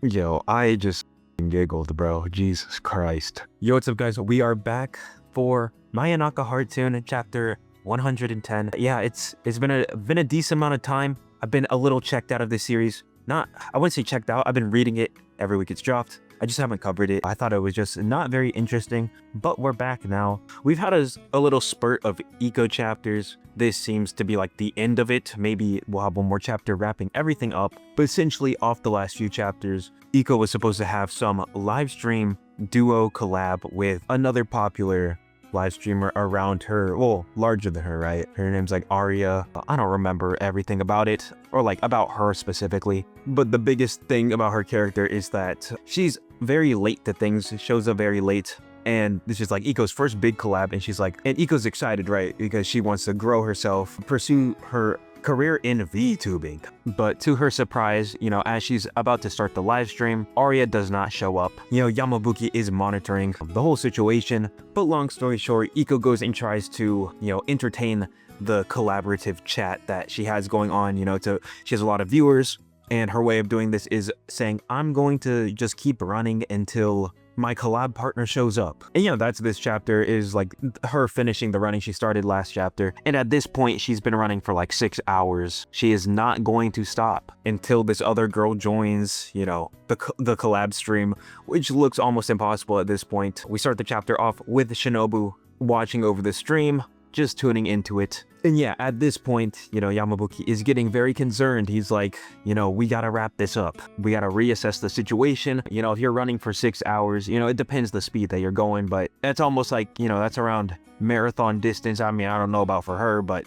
Yo, I just giggled, bro. Jesus Christ. Yo, what's up, guys? We are back for Mayonaka Heartune chapter 110. Yeah, it's been a decent amount of time. I've been a little checked out of this series. I wouldn't say checked out. I've been reading it every week it's dropped. I just haven't covered it. I thought it was just not very interesting, but we're back now. We've had a little spurt of eco chapters. This seems to be like the end of it. Maybe we'll have one more chapter wrapping everything up, but essentially off the last few chapters, Eco was supposed to have some live stream duo collab with another popular live streamer around her, well, larger than her, right? Her name's like Aria. I don't remember everything about it, or like about her specifically, but the biggest thing about her character is that she's very late to things, shows up very late, and this is like Eco's first big collab, and she's like, and Eco's excited, right? Because she wants to grow herself, pursue her career in VTubing. But to her surprise, as she's about to start the live stream, Aria does not show up. Yamabuki is monitoring the whole situation, but long story short, Iko goes and tries to, entertain the collaborative chat that she has going on, she has a lot of viewers, and her way of doing this is saying, I'm going to just keep running until my collab partner shows up. And that's this chapter is like her finishing the running she started last chapter. And at this point, she's been running for like 6 hours. She is not going to stop until this other girl joins, the collab stream, which looks almost impossible at this point. We start the chapter off with Shinobu watching over the stream, just tuning into it. And at this point, Yamabuki is getting very concerned. He's like, we gotta wrap this up. We gotta reassess the situation. If you're running for 6 hours, it depends the speed that you're going, but that's almost like, that's around marathon distance. I mean, I don't know about for her, but,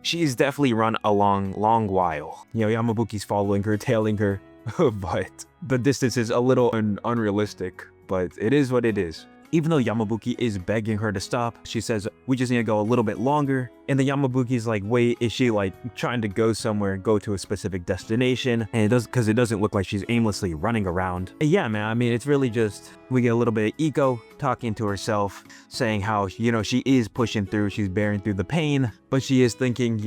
she's definitely run a long while. Yamabuki's following her, tailing her, but the distance is a little unrealistic, but it is what it is. Even though Yamabuki is begging her to stop, she says, we just need to go a little bit longer. And the Yamabuki's like, wait, is she like trying to go somewhere, go to a specific destination? And because it doesn't look like she's aimlessly running around. And yeah, man, I mean, it's really just, we get a little bit of Iko talking to herself, saying how, she is pushing through, she's bearing through the pain, but she is thinking,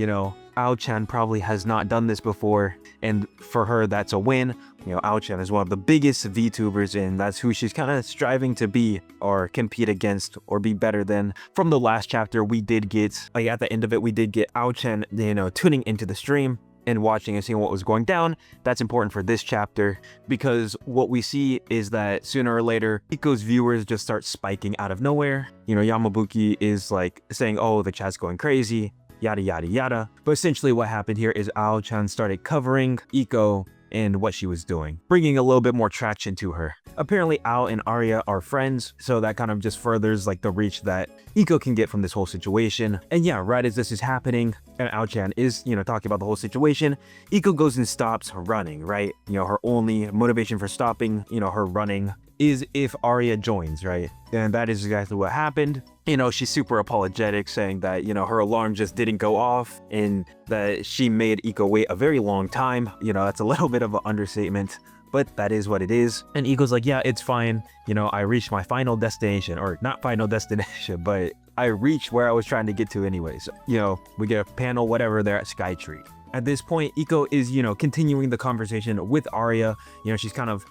Ao-chan probably has not done this before, and for her, that's a win. Ao-chan is one of the biggest VTubers, and that's who she's kind of striving to be, or compete against, or be better than. From the last chapter, we did get, like at the end of it, we did get Ao-chan, tuning into the stream and watching and seeing what was going down. That's important for this chapter, because what we see is that sooner or later, Iko's viewers just start spiking out of nowhere. Yamabuki is like saying, oh, the chat's going crazy, yada yada yada. But essentially what happened here is Ao-chan started covering Iko and what she was doing, bringing a little bit more traction to her. Apparently Ao and Aria are friends, so that kind of just furthers like the reach that Iko can get from this whole situation. And right as this is happening and Ao-chan is, talking about the whole situation, Iko goes and stops running, right? Her only motivation for stopping, her running is if Aria joins, right? And that is exactly what happened. She's super apologetic, saying that, her alarm just didn't go off and that she made Iko wait a very long time. That's a little bit of an understatement, but that is what it is. And Iko's like, yeah, it's fine. I reached my final destination, or not final destination, but I reached where I was trying to get to anyways. We get a panel, whatever, there at Skytree. At this point, Iko is, continuing the conversation with Aria. She's kind of,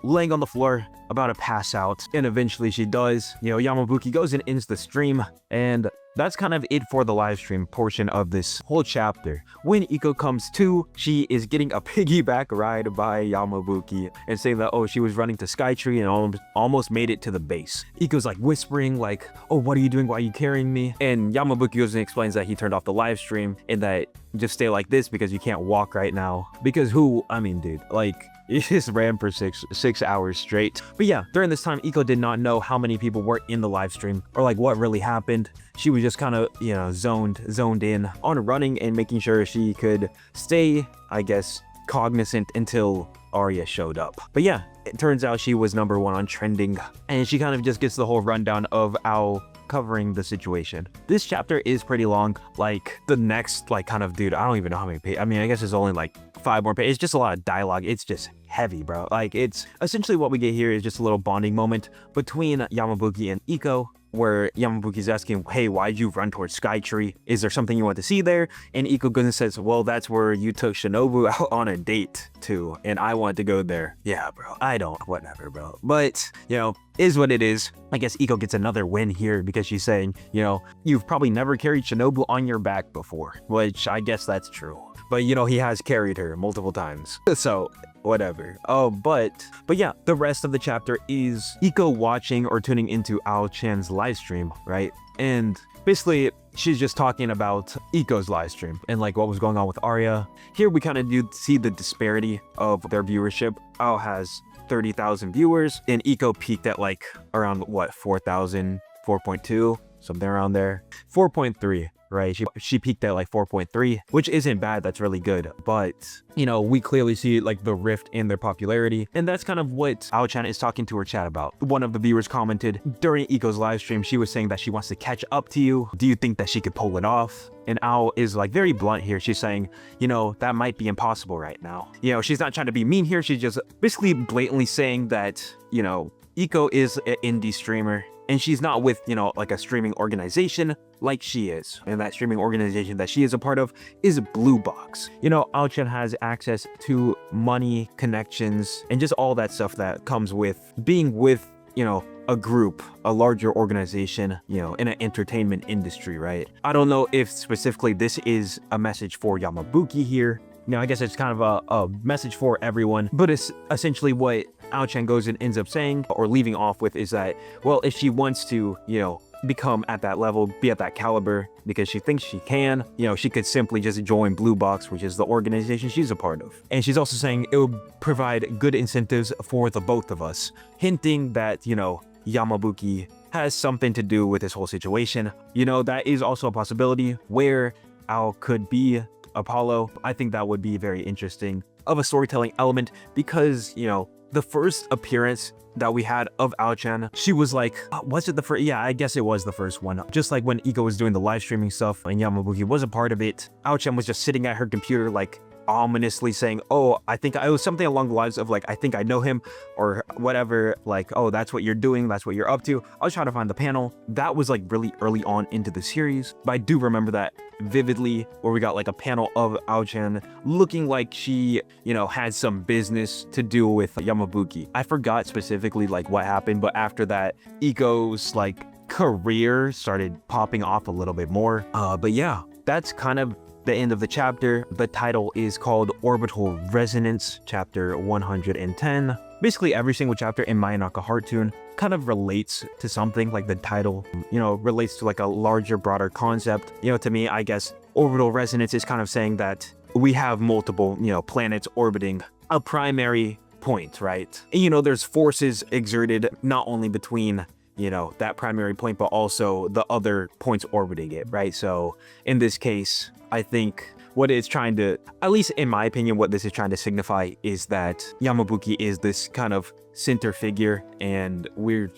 laying on the floor, about to pass out. And eventually she does. Yamabuki goes and ends the stream. And that's kind of it for the live stream portion of this whole chapter. When Iko comes to, she is getting a piggyback ride by Yamabuki and saying that, oh, she was running to Skytree and almost made it to the base. Iko's like whispering like, oh, what are you doing? Why are you carrying me? And Yamabuki goes and explains that he turned off the live stream and that just stay like this because you can't walk right now. Because dude, like, he just ran for six hours straight. But during this time, Iko did not know how many people were in the live stream or like what really happened. She was just kind of, zoned in on running and making sure she could stay, I guess, cognizant until Aria showed up. But it turns out she was number 1 on trending, and she kind of just gets the whole rundown of Ao covering the situation. This chapter is pretty long. Like the next, dude, I don't even know how many pages. I mean, I guess it's only like 5 more pages. It's just a lot of dialogue. It's just heavy, bro. Like, it's essentially what we get here is just a little bonding moment between Yamabuki and Iko. where Yamabuki's asking, hey, why'd you run towards Skytree? Is there something you want to see there? And Ikugun says, well, that's where you took Shinobu out on a date too, and I want to go there. Yeah, bro, I don't, whatever, bro. But, you know, is what it is. I guess Iko gets another win here because she's saying, you know, you've probably never carried Shinobu on your back before, which I guess that's true. But, you know, he has carried her multiple times. So, whatever. Oh, but yeah, the rest of the chapter is Iko watching or tuning into Ao-chan's live stream, right? And basically, she's just talking about Iko's live stream and like what was going on with Arya. Here we kind of do see the disparity of their viewership. Ao has 30,000 viewers and Iko peaked at like around what, 4,000, 4.2, something around there. 4.3. Right, she peaked at like 4.3, which isn't bad. That's really good. But, you know, we clearly see like the rift in their popularity. And that's kind of what Ao-chan is talking to her chat about. One of the viewers commented during Iko's live stream, she was saying that she wants to catch up to you. Do you think that she could pull it off? And Ao is like very blunt here. She's saying, you know, that might be impossible right now. You know, she's not trying to be mean here. She's just basically blatantly saying that, you know, Iko is an indie streamer and she's not with, you know, like a streaming organization like she is. And that streaming organization that she is a part of is Blue Box. You know, Ao-chan has access to money, connections, and just all that stuff that comes with being with, you know, a group, a larger organization, you know, in an entertainment industry, right? I don't know if specifically this is a message for Yamabuki here. You know, I guess it's kind of a message for everyone, but it's essentially what Ao-chan goes and ends up saying or leaving off with is that, well, if she wants to, you know, become at that level, be at that caliber, because she thinks she can, you know, she could simply just join Blue Box, which is the organization she's a part of. And she's also saying it would provide good incentives for the both of us, hinting that, you know, Yamabuki has something to do with this whole situation. You know, that is also a possibility where Ao could be Apollo. I think that would be very interesting of a storytelling element because, you know, the first appearance that we had of Ao-chan, she was like, was it the first? Yeah, I guess it was the first one. Just like when Iko was doing the live streaming stuff and Yamabuki was a part of it, Ao-chan was just sitting at her computer like ominously saying, oh, I think it was something along the lines of like, I think I know him or whatever, like, oh, that's what you're doing, that's what you're up to. I was trying to find the panel. That was like really early on into the series, but I do remember that vividly where we got like a panel of Ao-chan looking like she, you know, had some business to do with Yamabuki. I forgot specifically like what happened, but after that, Iko's like career started popping off a little bit more. But yeah, that's kind of the end of the chapter. The title is called Orbital Resonance, chapter 110. Basically every single chapter in Mayonaka Heartune kind of relates to something, like the title, you know, relates to like a larger, broader concept. You know, to me, I guess orbital resonance is kind of saying that we have multiple, you know, planets orbiting a primary point, right? And, you know, there's forces exerted not only between, you know, that primary point, but also the other points orbiting it, right? So in this case, I think what it's trying to, at least in my opinion, what this is trying to signify is that Yamabuki is this kind of center figure and we're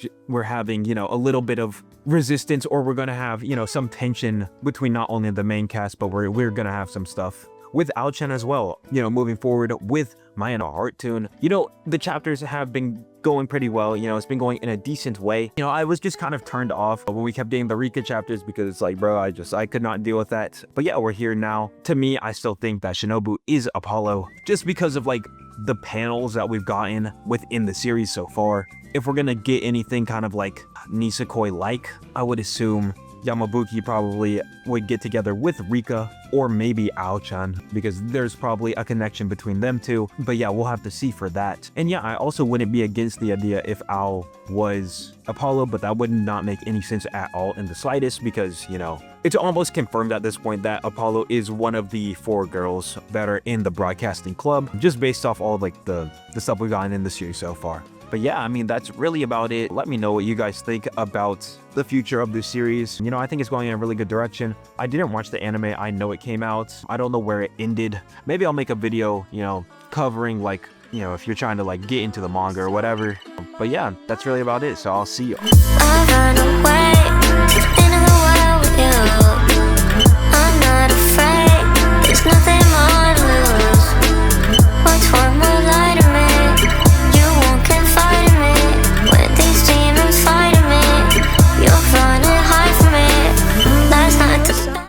having, you know, a little bit of resistance, or we're going to have, you know, some tension between not only the main cast, but we're going to have some stuff with Ao-chan as well, you know, moving forward with Mayonaka Heartune. You know, the chapters have been going pretty well. You know, it's been going in a decent way. You know, I was just kind of turned off when we kept getting the Rikka chapters because it's like, bro, I could not deal with that. But yeah, we're here now. To me, I still think that Shinobu is Apollo just because of like the panels that we've gotten within the series so far. If we're gonna get anything kind of like Nisekoi-like, I would assume Yamabuki probably would get together with Rikka or maybe Ao-chan because there's probably a connection between them two. But yeah, we'll have to see for that. And yeah, I also wouldn't be against the idea if Ao was Apollo, but that would not make any sense at all in the slightest because, you know, it's almost confirmed at this point that Apollo is one of the 4 girls that are in the broadcasting club, just based off all like the stuff we've gotten in the series so far. But yeah, I mean, that's really about it. Let me know what you guys think about the future of this series. You know, I think it's going in a really good direction. I didn't watch the anime. I know it came out. I don't know where it ended. Maybe I'll make a video, you know, covering like, you know, if you're trying to like get into the manga or whatever. But yeah, that's really about it. So I'll see you.